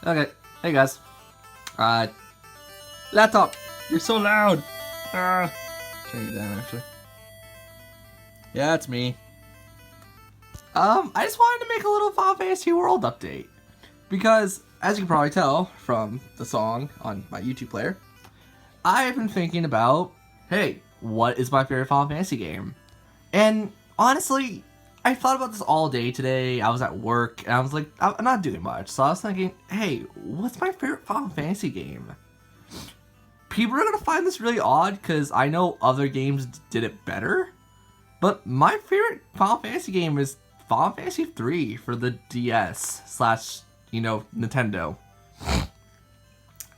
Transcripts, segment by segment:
Okay. Hey guys. Uh, Laptop. You're so loud. Turn you down actually. Yeah, it's me. I just wanted to make a little Final Fantasy World update because, as you can probably tell from the song on my YouTube player, I've been thinking about, hey, what is my favorite Final Fantasy game? And honestly, I thought about this all day today. I was at work and I was like, I'm not doing much, so I was thinking, hey, what's my favorite Final Fantasy game? People are gonna find this really odd because I know other games did it better, but my favorite Final Fantasy game is Final Fantasy 3 for the DS slash, Nintendo.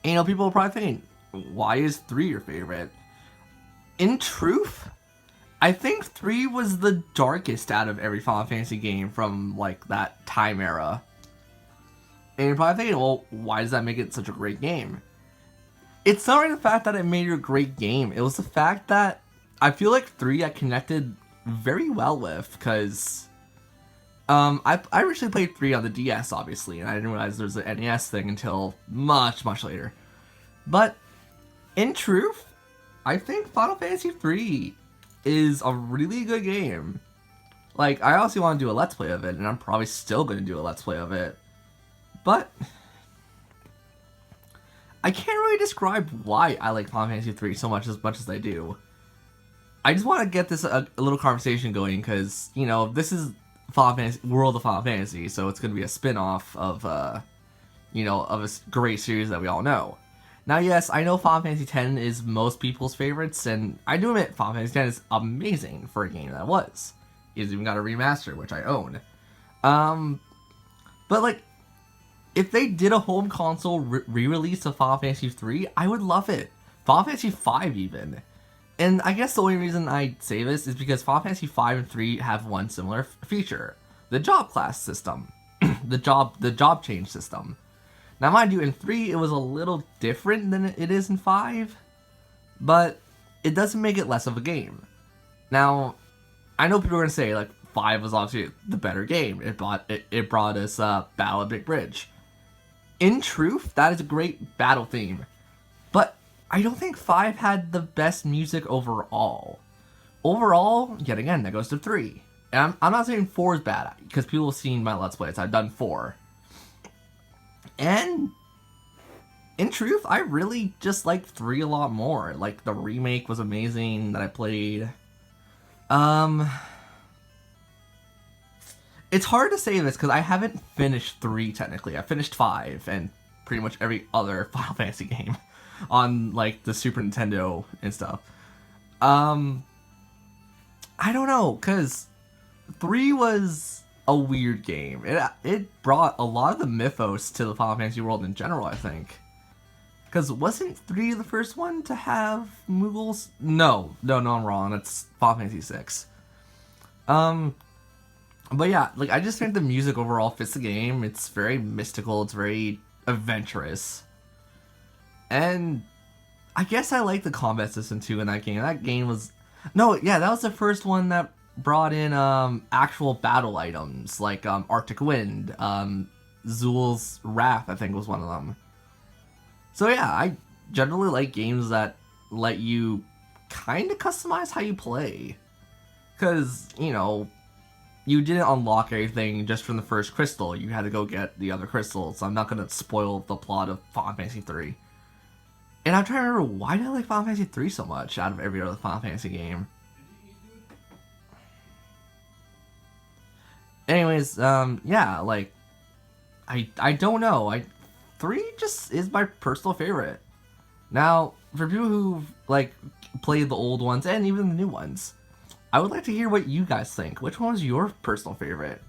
And, people are probably thinking, why is 3 your favorite? In truth, I think 3 was the darkest out of every Final Fantasy game from, that time era. And you're probably thinking, well, why does that make it such a great game? It's not really the fact that it made it a great game. It was the fact that I feel like 3 I connected very well with, because I originally played 3 on the DS, obviously, and I didn't realize there was an NES thing until much, much later. But, in truth, I think Final Fantasy 3 is a really good game. I honestly want to do a Let's Play of it, and I'm probably still going to do a Let's Play of it. But I can't really describe why I like Final Fantasy 3 so much as I do. I just want to get this a little conversation going because, this is Final Fantasy, World of Final Fantasy, so it's going to be a spin-off of, of a great series that we all know. Now, yes, I know Final Fantasy X is most people's favorites, and I do admit Final Fantasy X is amazing for a game that was. It's even got a remaster, which I own. But, if they did a home console re-release of Final Fantasy 3, I would love it. Final Fantasy 5 even. And I guess the only reason I say this is because Final Fantasy 5 and 3 have one similar feature. The job class system. the job change system. Now mind you, in 3 it was a little different than it is in 5, but it doesn't make it less of a game. Now, I know people are going to say, 5 was obviously the better game. It brought us Battle at Big Bridge. In truth, that is a great battle theme. But I don't think 5 had the best music overall. Overall, yet again, that goes to 3. And I'm not saying 4 is bad, because people have seen my Let's Plays. I've done 4. And in truth, I really just like 3 a lot more. The remake was amazing that I played. It's hard to say this because I haven't finished 3 technically. I finished 5 and pretty much every other Final Fantasy game on the Super Nintendo and stuff. I don't know, because 3 was a weird game. It brought a lot of the mythos to the Final Fantasy world in general, I think. Because wasn't 3 the first one to have Moogles? No, I'm wrong. That's Final Fantasy 6. But yeah, I just think the music overall fits the game. It's very mystical. It's very adventurous. And I guess I like the combat system too in that game. That game was... No, yeah, that was the first one that brought in actual battle items, like Arctic Wind, Zul's Wrath, I think was one of them. So yeah, I generally like games that let you kind of customize how you play. Because, you didn't unlock everything just from the first crystal. You had to go get the other crystals. So I'm not going to spoil the plot of Final Fantasy 3. And I'm trying to remember, why did I like Final Fantasy 3 so much out of every other Final Fantasy game? Anyways, yeah, I don't know. 3 just is my personal favorite. Now, for people who played the old ones and even the new ones, I would like to hear what you guys think. Which one was your personal favorite?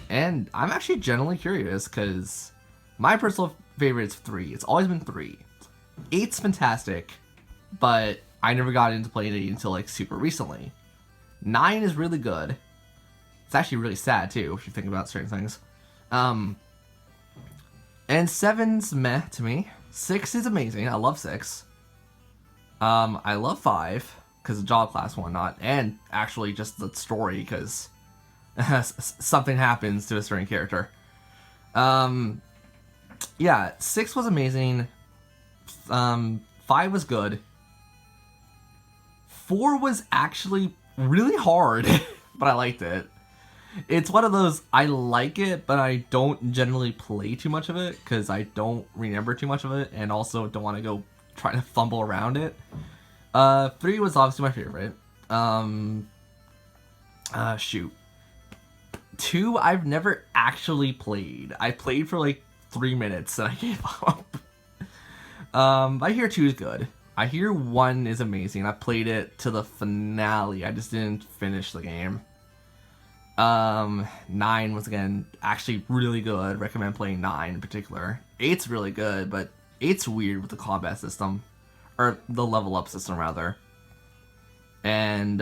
And I'm actually genuinely curious because my personal favorite is 3. It's always been 3. 8's fantastic, but I never got into playing it until super recently. 9 is really good. It's actually really sad too if you think about certain things. And 7's meh to me. 6 is amazing. I love 6. I love 5. Because the job class one, not, and actually just the story, because something happens to a certain character. yeah, 6 was amazing. 5 was good. 4 was actually really hard, but I liked it. It's one of those, I like it, but I don't generally play too much of it because I don't remember too much of it, and also don't want to go try to fumble around it. 3 was obviously my favorite. Shoot. 2, I've never actually played. I played for like 3 minutes and I gave up. I hear 2 is good. I hear 1 is amazing. I played it to the finale. I just didn't finish the game. 9 was, again, actually really good. Recommend playing 9 in particular. 8's really good, but 8's weird with the combat system. Or the level up system, rather. And,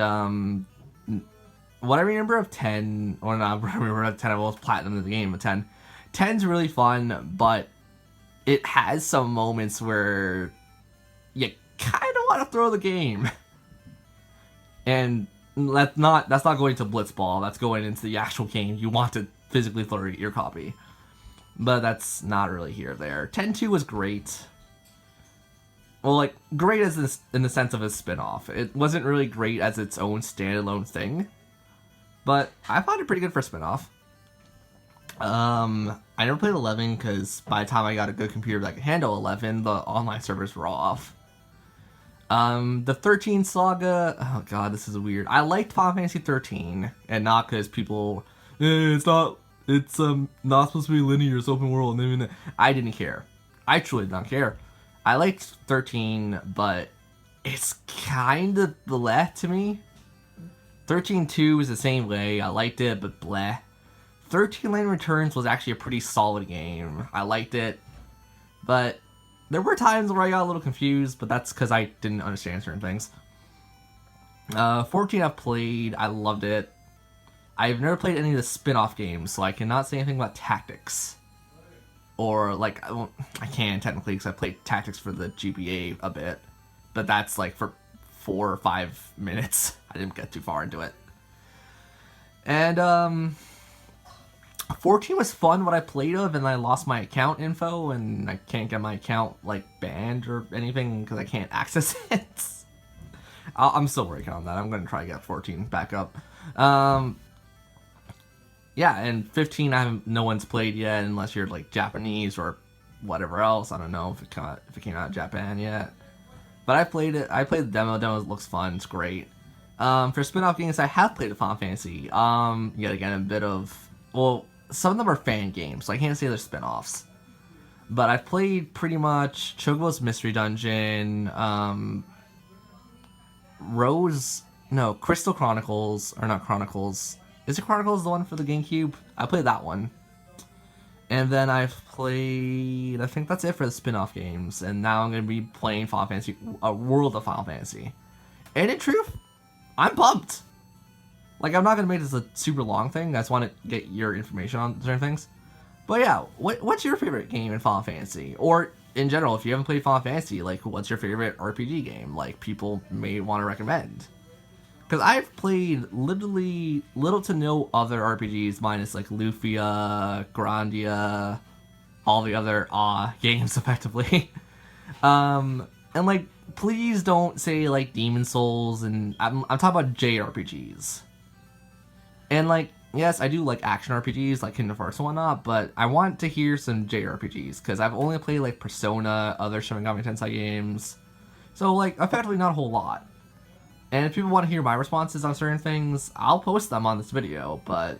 what I remember of 10, or not what I remember of 10, I was platinum in the game, but 10. 10's really fun, but it has some moments where you kind of want to throw the game. And that's not going to Blitzball, that's going into the actual game. You want to physically throw your copy. But that's not really here or there. 10-2 was great. Well, like, great as this, in the sense of a spin-off. It wasn't really great as its own standalone thing. But I found it pretty good for a spin-off. I never played 11 because by the time I got a good computer that could handle 11, the online servers were off. The 13 saga, oh god, this is weird. I liked Final Fantasy 13, and not because people, it's not supposed to be linear, it's open world. I didn't care. I truly did not care. I liked 13, but it's kind of bleh to me. 13-2 is the same way. I liked it, but bleh. 13 Lane Returns was actually a pretty solid game. I liked it, but there were times where I got a little confused, but that's because I didn't understand certain things. 14 I've played. I loved it. I've never played any of the spin-off games, so I cannot say anything about Tactics. Or, like, I can technically because I played Tactics for the GBA a bit. But that's, like, for 4 or 5 minutes. I didn't get too far into it. And, 14 was fun what I played of, and I lost my account info, and I can't get my account, like, banned or anything because I can't access it. I'm still working on that. I'm going to try to get 14 back up. Yeah, and 15 no one's played yet unless you're, like, Japanese or whatever else. I don't know if it came out of Japan yet. But I played it. I played the demo. Demo looks fun. It's great. For spin-off games, I have played Final Fantasy. Yet again, a bit of... Well, some of them are fan games, so I can't say they're spin-offs. But I've played pretty much Chocobo's Mystery Dungeon, Crystal Chronicles, or not Chronicles. Is it Chronicles the one for the GameCube? I played that one. And then I've played... I think that's it for the spin-off games. And now I'm going to be playing Final Fantasy... World of Final Fantasy. And in truth, I'm pumped! Like, I'm not going to make this a super long thing. I just want to get your information on certain things. But yeah, what's your favorite game in Final Fantasy? Or, in general, if you haven't played Final Fantasy, like, what's your favorite RPG game? Like, people may want to recommend. Because I've played literally little to no other RPGs, minus, like, Lufia, Grandia, all the other games, effectively. And, like, please don't say, like, Demon Souls, and I'm talking about JRPGs. And, like, yes, I do like action RPGs, like Kingdom Hearts and whatnot, but I want to hear some JRPGs, because I've only played, like, Persona, other Shin Megami Tensei games. So, like, effectively not a whole lot. And if people want to hear my responses on certain things, I'll post them on this video, but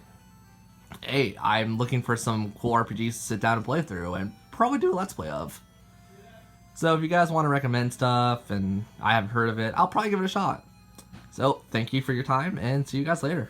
hey, I'm looking for some cool RPGs to sit down and play through, and probably do a Let's Play of. So if you guys want to recommend stuff, and I haven't heard of it, I'll probably give it a shot. So, thank you for your time, and see you guys later.